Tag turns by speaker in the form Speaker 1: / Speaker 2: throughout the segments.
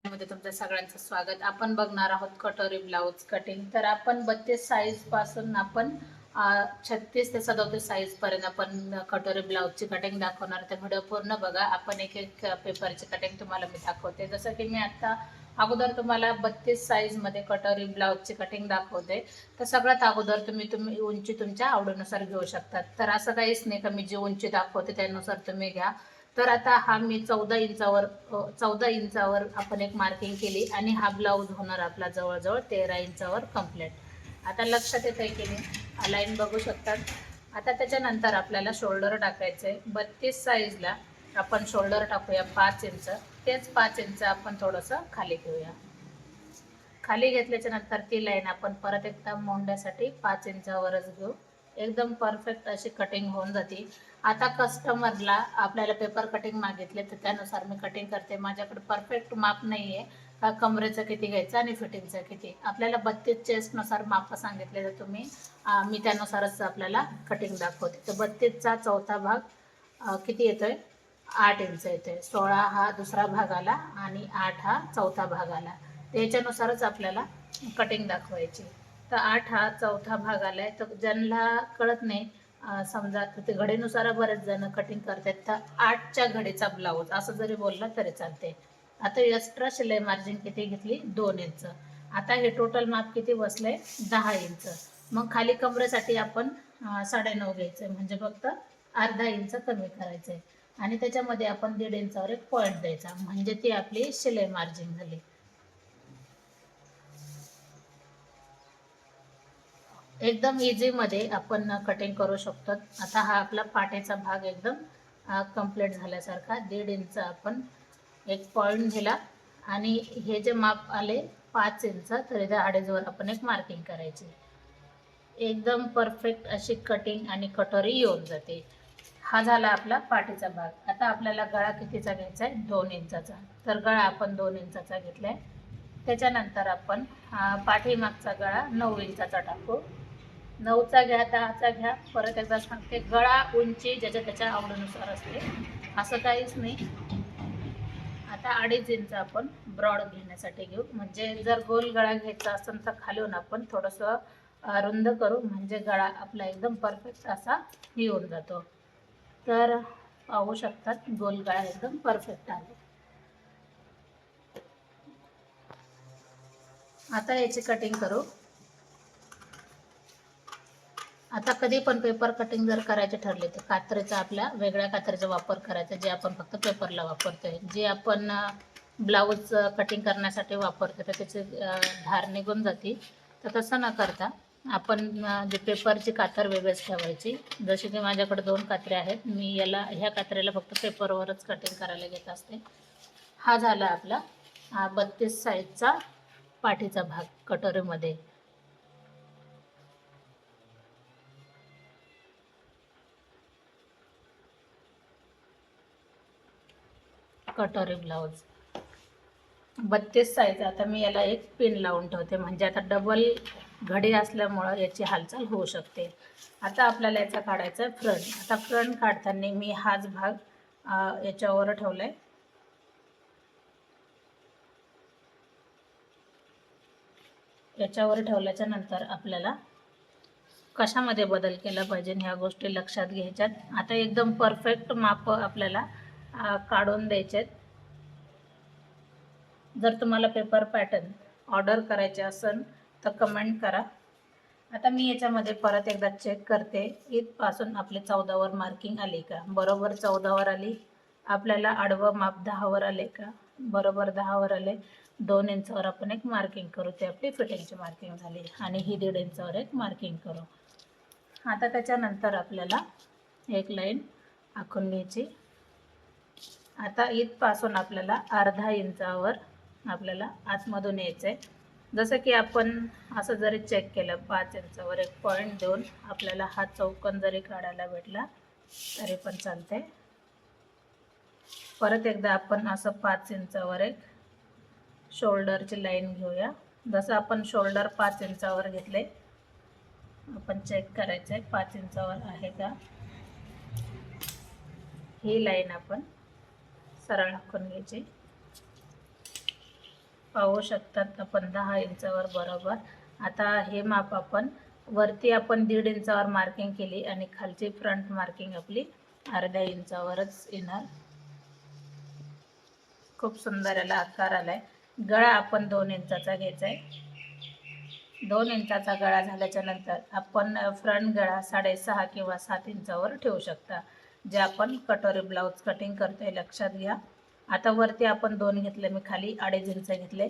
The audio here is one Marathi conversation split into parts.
Speaker 1: मध्ये तुमचं सगळ्यांचं स्वागत. आपण बघणार आहोत कटोरी ब्लाउज कटिंग. तर आपण 32 साईज पासून आपण 36 ते 37 साईज पर्यंत आपण कटोरी ब्लाउजची कटिंग दाखवणार. ते व्हिडिओ पूर्ण बघा. आपण एक एक पेपरची कटिंग तुम्हाला मी दाखवते. जसं की मी आता अगोदर तुम्हाला 32 साईज मध्ये कटोरी ब्लाउजची कटिंग दाखवते. तर सगळ्यात अगोदर तुम्ही उंची तुमच्या आवडीनुसार घेऊ शकतात. तर असं काहीच नाही का मी जी उंची दाखवते त्यानुसार तुम्ही घ्या. तर आता हा मी 14 इंचावर आपण एक मार्किंग केली आणि हा ब्लाऊज होणार आपला जवळजवळ 13 इंचावर कंप्लीट. आता लक्षात येत आहे की नाही, लाईन बघू शकतात. आता त्याच्यानंतर आपल्याला शोल्डर टाकायचे. 32 साईजला आपण शोल्डर टाकूया 5 इंच. तेच 5 इंच आपण थोडंसं खाली घेऊया. खाली घेतल्याच्या नंतर ती लाईन आपण परत एकदा मोंड्यासाठी 5 इंचावरच घेऊ. एकदम परफेक्ट अशी कटिंग होऊन जाते. आता कस्टमरला आपल्याला पेपर कटिंग मागितले तर त्यानुसार मी कटिंग करते. माझ्याकडे परफेक्ट माप नाही आहे का कमरेचं किती घ्यायचं आणि फिटिंगचं किती. आपल्याला 32 चेस्टनुसार माप सांगितले तर मी त्यानुसारच आपल्याला कटिंग दाखवते. तर 32चा चौथा भाग किती येतोय? 8 इंच येतोय. 16 हा दुसरा भाग आला आणि 8 हा चौथा भाग आला. त्याच्यानुसारच आपल्याला कटिंग दाखवायची. तर 8 हा चौथा भाग आलाय. तर ज्यांना कळत नाही, समजा ते घडीनुसार बरेच जण कटिंग करतात, तर 8च्या घडीचा ब्लाऊज असं जरी बोलला तरी चालते. आता एक्स्ट्रा शिलाई मार्जिन किती घेतली? 2 इंच. आता हे टोटल माप किती बसले? 10 इंच. मग खाली कमरेसाठी आपण 9.5 घ्यायचं, म्हणजे फक्त अर्धा इंच कमी करायचंय आणि त्याच्यामध्ये आपण 1.5 इंचावर एक पॉईंट द्यायचा, म्हणजे ती आपली शिलाई मार्जिन झाली. एकदम इझी मध्ये आपण कटिंग करू शकतो. आता हा आपला पाठीचा भाग एकदम कंप्लीट झाल्यासारखा 1.5 इंच आपण एक पॉईंट दिला आणि हे जे माप आले 5 इंच, तर इथे अडीचवर आपण एक मार्किंग करायची. एकदम परफेक्ट अशी कटिंग आणि कटोरी येऊन जाते. हा झाला आपला पाठीचा भाग. आता आपल्याला गळा कितीचा घ्यायचा आहे? 2 इंचाचा. तर गळा आपण 2 इंचाचा घेतलाय. त्याच्यानंतर आपण पाठीमागचा गळा 9 इंचाचा टाकू. 9चा घ्या, 10चा घ्या. परत एकदा सांगते, गळा उंची ज्याच्या त्याच्या आवडीनुसार असते, असं काहीच नाही. आता 2.5 इंच आपण ब्रॉड घेण्यासाठी घेऊ. म्हणजे जर गोल गळा घ्यायचा असेल तर खालून आपण थोडंसं रुंद करू, म्हणजे गळा आपला एकदम परफेक्ट असा येऊन जातो. तर पाहू शकतात गोल गळा एकदम परफेक्ट आहे. आता याची कटिंग करू. आता कधी पण पेपर कटिंग जर करायचे ठरले तर कात्रीचा आपल्या वेगळ्या कात्रीचा वापर करायचा, जे आपण फक्त पेपरला वापरतोय. जे आपण ब्लाऊज कटिंग करण्यासाठी वापरतो तर त्याची धार निघून जाते. तर तसं न करता आपण जे पेपरची कातर वेगळीच ठेवायची. जशी की माझ्याकडे 2 कात्र्या आहेत. मी ह्या कात्रीला फक्त पेपरवरच कटिंग करायला घेत असते. हा झाला आपला 32 साईजचा पाठीचा भाग कटोरीमध्ये. कटोरी ब्लाऊज 32 साईज. आता मी याला एक पिन लावून ठेवते, म्हणजे आता डबल घडी असल्यामुळं याची हालचाल होऊ शकते. आता आपल्याला याचा काढायचा आहे फ्रंट. आता फ्रंट काढताना मी हाच भाग याच्यावर ठेवलाय. याच्यावर ठेवल्याच्या नंतर आपल्याला कशामध्ये बदल केला पाहिजे ह्या गोष्टी लक्षात घ्यायच्यात. आता एकदम परफेक्ट माप आपल्याला काढून द्यायचे. जर तुम्हाला पेपर पॅटर्न ऑर्डर करायचे असेल तर कमेंट करा. आता मी याच्यामध्ये परत एकदा चेक करते, इथपासून आपले 14वर मार्किंग आली का? बरोबर 14वर आली. आपल्याला आडवं माप 10वर आले का? बरोबर 10वर आले. 2 इंचावर आपण एक मार्किंग करू, ते आपली फिटिंगची मार्किंग झाली. आणि ही 1.5 इंचावर एक मार्किंग करू. आता त्याच्यानंतर आपल्याला एक लाईन आखून घ्यायची. आता इथपासून आपल्याला अर्धा इंचावर आपल्याला आतमधून यायचं आहे. जसं की आपण असं जरी चेक केलं 5 इंचावर एक पॉईंट देऊन आपल्याला हा चौकोन जरी काढायला भेटला तरी पण चालते. परत एकदा आपण असं 5 इंचावर एक शोल्डरची लाईन घेऊया. जसं आपण शोल्डर 5 इंचावर घेतले, आपण चेक करायचं आहे 5 इंचावर आहे का. ही लाईन आपण सरळ आखून घ्यायची. पाहू शकतात आपण 10 इंचावर बरोबर. आता हे माप आपण वरती आपण 1.5 इंचावर मार्किंग केली आणि खालची फ्रंट मार्किंग आपली अर्ध्या इंचावरच येणार. खूप सुंदर याला आकार आलाय. गळा आपण 2 इंचाचा घ्यायचा आहे. 2 इंचाचा गळा झाल्याच्या नंतर आपण फ्रंट गळा 6.5 किंवा 7 इंचावर ठेवू शकता. जे आपण कटोरी ब्लाउज कटिंग करतोय लक्षात घ्या. आता वरती आपण 2 घेतले, मी खाली 2.5 इंच घेतले,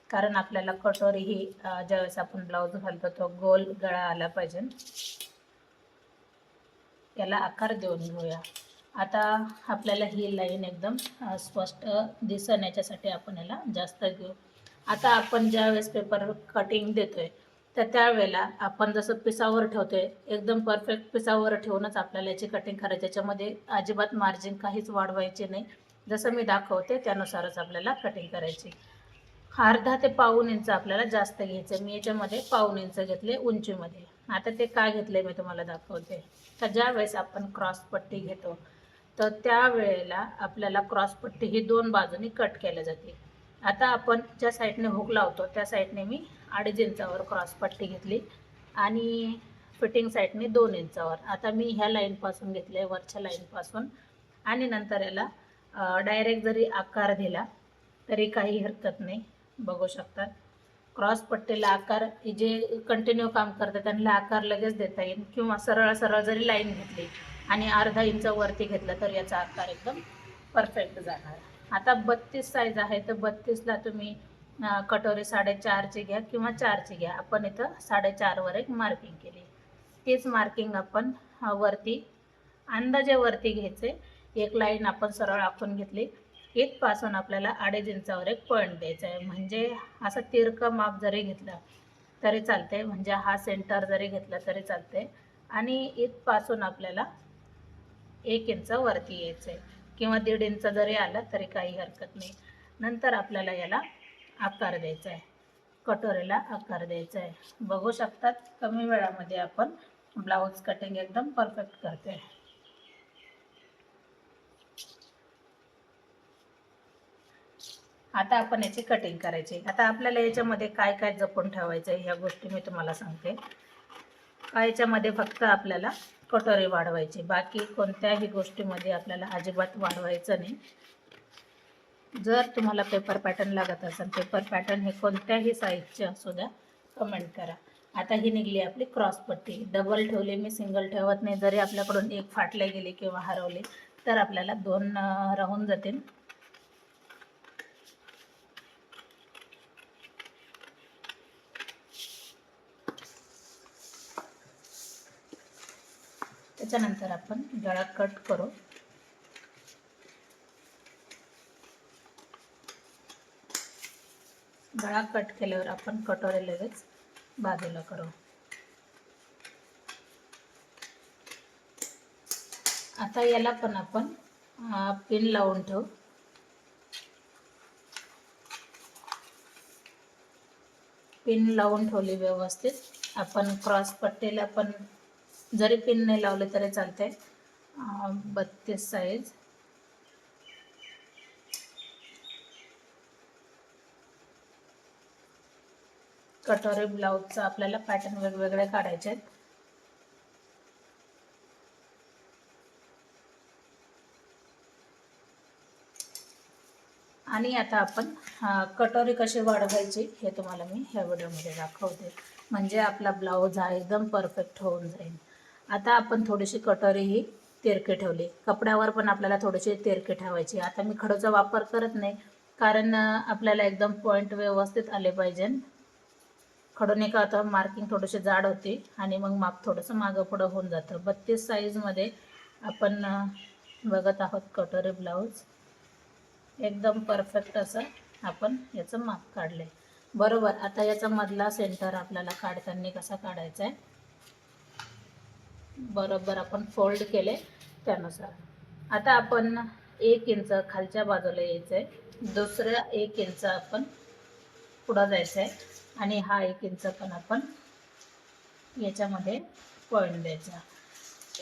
Speaker 1: कारण आपल्याला कटोरी ही ज्यावेळेस आपण ब्लाउज घालतो तो गोल गळा आला पाहिजे. याला आकार देऊन घेऊया. आता आपल्याला ही लाईन एकदम स्पष्ट दिसन याच्यासाठी आपण याला जास्त घेऊ. आता आपण ज्यावेळेस पेपर कटिंग देतोय तर त्यावेळेला आपण जसं पिसावर ठेवतोय एकदम परफेक्ट पिसावर ठेवूनच आपल्याला याची कटिंग करायची. याच्यामध्ये अजिबात मार्जिन काहीच वाढवायचे नाही. जसं मी दाखवते त्यानुसारच आपल्याला कटिंग करायची. अर्धा ते पाऊण इंच आपल्याला जास्त घ्यायचं. मी याच्यामध्ये पाऊण इंच घेतले उंचीमध्ये. आता ते का घेतले मी तुम्हाला दाखवते. तर ज्यावेळेस आपण क्रॉसपट्टी घेतो तर त्यावेळेला आपल्याला क्रॉसपट्टी ही 2 बाजूनी कट केल्या जाते. आता आपण ज्या साईडने हुक लावतो त्या साईडने मी 2.5 इंचावर क्रॉसपट्टी घेतली आणि फिटिंग साईडने 2 इंचावर. आता मी ह्या लाईनपासून घेतले, वरच्या लाईनपासून, आणि नंतर याला डायरेक्ट जरी आकार दिला तरी काही हरकत नाही. बघू शकतात क्रॉसपट्टीला आकार, जे कंटिन्यू काम करतात त्यांना आकार लगेच देता येईल, किंवा सरळ सरळ जरी लाईन घेतली आणि अर्धा इंच वरती घेतलं तर याचा आकार एकदम परफेक्ट जाणार. आता 32 साईज आहे तर 32ला तुम्ही कटोरी 4.5ची घ्या किंवा 4ची घ्या. आपण इथं 4.5 वर एक मार्किंग केली. तीच मार्किंग आपण वरती अंदाजे वरती घ्यायचे. एक लाईन आपण सरळ आखून घेतली. इथपासून आपल्याला 2.5 इंचावर एक पॉईंट द्यायचा आहे. म्हणजे असं तिरकं माप जरी घेतलं तरी चालते, म्हणजे हा सेंटर जरी घेतला तरी चालते. आणि इथपासून आपल्याला 1 इंच वरती यायचं आहे, किंवा 1.5 इंच जरी आला तरी काही हरकत नाही. नंतर आपल्याला याला आकार द्यायचा आहे, कटोरीला आकार द्यायचा आहे. बघू शकतात कमी वेळामध्ये आपण ब्लाऊज कटिंग एकदम परफेक्ट करते. आता आपण याची कटिंग करायची. आता आपल्याला याच्यामध्ये काय काय जपून ठेवायचं आहे ह्या गोष्टी मी तुम्हाला सांगते. याच्यामध्ये फक्त आपल्याला कटोरी वाढवायची, बाकी कोणत्याही गोष्टीमध्ये आपल्याला अजिबात वाढवायचं नाही. जर तुम्हाला पेपर पॅटर्न लागत असेल, पेपर पॅटर्न हे कोणत्याही साईजचे असू द्या, कमेंट करा. आता ही निघली आपली क्रॉसपट्टी. डबल ठेवली मी, सिंगल ठेवत नाही. जरी आपल्याकडून एक फाटले गेली किंवा हरवले तर आपल्याला 2 राहून जातील. त्याच्यानंतर आपण गळा कट करू. गळा कट केल्यावर आपण कटोरी लगेच बाजूला करू. आता याला पण आपण पिन लावून ठेवू. पिन लावून ठेवली व्यवस्थित. आपण क्रॉस पट्टीला पण जरी पिन नाही लावले तरी चालते. 32 साईज. कटोरी ब्लाऊजचा आपल्याला पॅटर्न वेगवेगळे काढायचे आहेत. आणि आता आपण कटोरी कशी वाढवायची हे तुम्हाला मी ह्या व्हिडिओमध्ये दाखवते, म्हणजे आपला ब्लाऊज हा एकदम परफेक्ट होऊन जाईल. आता आपण थोडीशी कटोरी ही तिरकी ठेवली. कपड्यावर पण आपल्याला थोडीशी तिरकी ठेवायची. आता मी खडूचा वापर करत नाही, कारण आपल्याला एकदम पॉईंट व्यवस्थित आले पाहिजे. खडूने का आता मार्किंग थोडीशी जाड होती आणि मग माप थोडंसं मागं पुढं होऊन जातं. 32 साईजमध्ये आपण बघत आहोत कटोरी ब्लाऊज. एकदम परफेक्ट असं आपण याचं माप काढले बरोबर. आता याचा मधला सेंटर आपल्याला काढताना कसा काढायचा आहे बरोबर आपण फोल्ड केले त्यानुसार. आता आपण 1 इंच खालच्या बाजूला यायचं आहे, दुसऱ्या 1 इंच आपण पुढं जायचं आहे, आणि हा 1 इंच पण आपण याच्यामध्ये पॉईंट द्यायचा.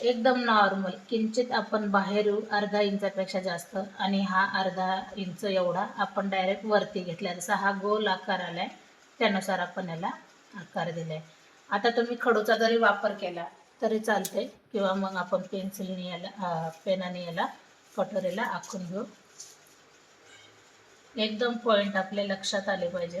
Speaker 1: एकदम नॉर्मल, किंचित आपण बाहेर अर्धा इंचापेक्षा जास्त आणि हा अर्धा इंच एवढा आपण डायरेक्ट वरती घेतला. जसा हा गोल आकार आलाय त्यानुसार आपण याला आकार दिलाय. आता तुम्ही खडूचा जरी वापर केला तरी चालते किंवा मग आपण पेन्सिलने याला पेनाने याला कटोरीला आखून घेऊ. एकदम पॉइंट आपल्या लक्षात आले पाहिजे.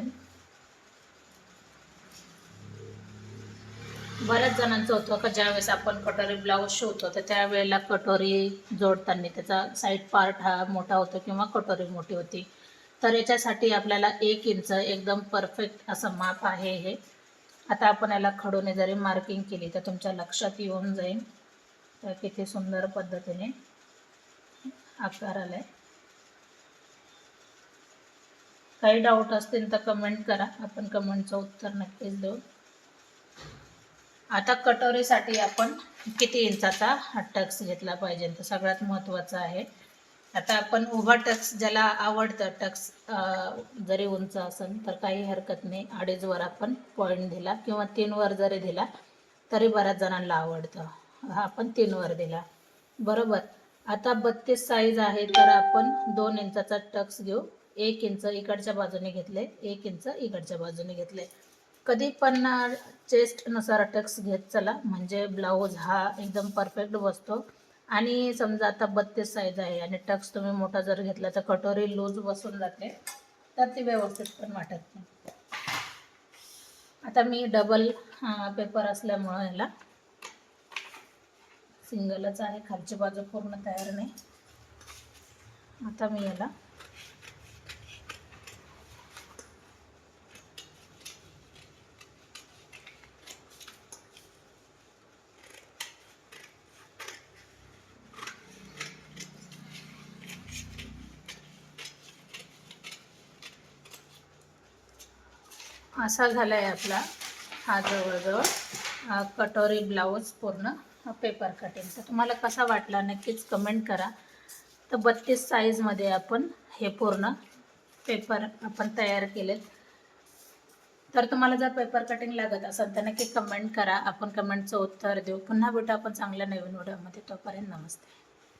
Speaker 1: बऱ्याच जणांचं होतं का ज्यावेळेस आपण कटोरी ब्लाऊज शिवतो तर त्यावेळेला कटोरी जोडताना त्याचा साईड पार्ट हा मोठा होतो किंवा कटोरी मोठी होती. तर याच्यासाठी आपल्याला 1 इंच एकदम परफेक्ट असं माप आहे हे. आता आपण याला खडूने जरी मार्किंग केली तर तुमच्या लक्षात येऊन जाईल तर किती सुंदर पद्धतीने आकार आलाय. काही डाऊट असतील तर कमेंट करा, आपण कमेंटचं उत्तर नक्कीच देऊ. आता कटोरीसाठी आपण किती इंचाचा हा टक्स घेतला पाहिजे तर सगळ्यात महत्त्वाचं आहे. आता आपण उभा टक्स ज्याला आवडतं टक्स जरी उंच असेल तर काही हरकत नाही. 2.5 वर आपण पॉईंट दिला किंवा 3 वर जरी दिला तरी बऱ्याच जणांना आवडतं. हा आपण 3 वर दिला बरोबर. आता 32 साईज आहे तर आपण 2 इंचाचा टक्स घेऊ. 1 इंच इकडच्या बाजूने घेतले, 1 इंच इकडच्या बाजूने घेतले. कधी पण चेस्टनुसार टक्स घेत चला म्हणजे ब्लाऊज हा एकदम परफेक्ट बसतो. आणि समजा आता 32 साईज आहे आणि टक्स तुम्ही मोठा जर घेतला तर कटोरी लूज बसून जाते तर ती व्यवस्थित पण वाटत नाही. आता मी डबल पेपर असल्यामुळं याला सिंगलच आहे, खालची बाजू पूर्ण तयार नाही. आता मी याला असा झालाय आपला हा जवळजवळ कटोरी ब्लाऊज पूर्ण पेपर कटिंग. तर तुम्हाला कसा वाटला नक्कीच कमेंट करा. तर 32 साईजमध्ये आपण हे पूर्ण पेपर आपण तयार केलेत. तर तुम्हाला जर पेपर कटिंग लागत असेल तर नक्की कमेंट करा, आपण कमेंटचं उत्तर देऊ. पुन्हा भेटू आपण चांगल्या नवीन व्हिडिओमध्ये. तोपर्यंत नमस्ते.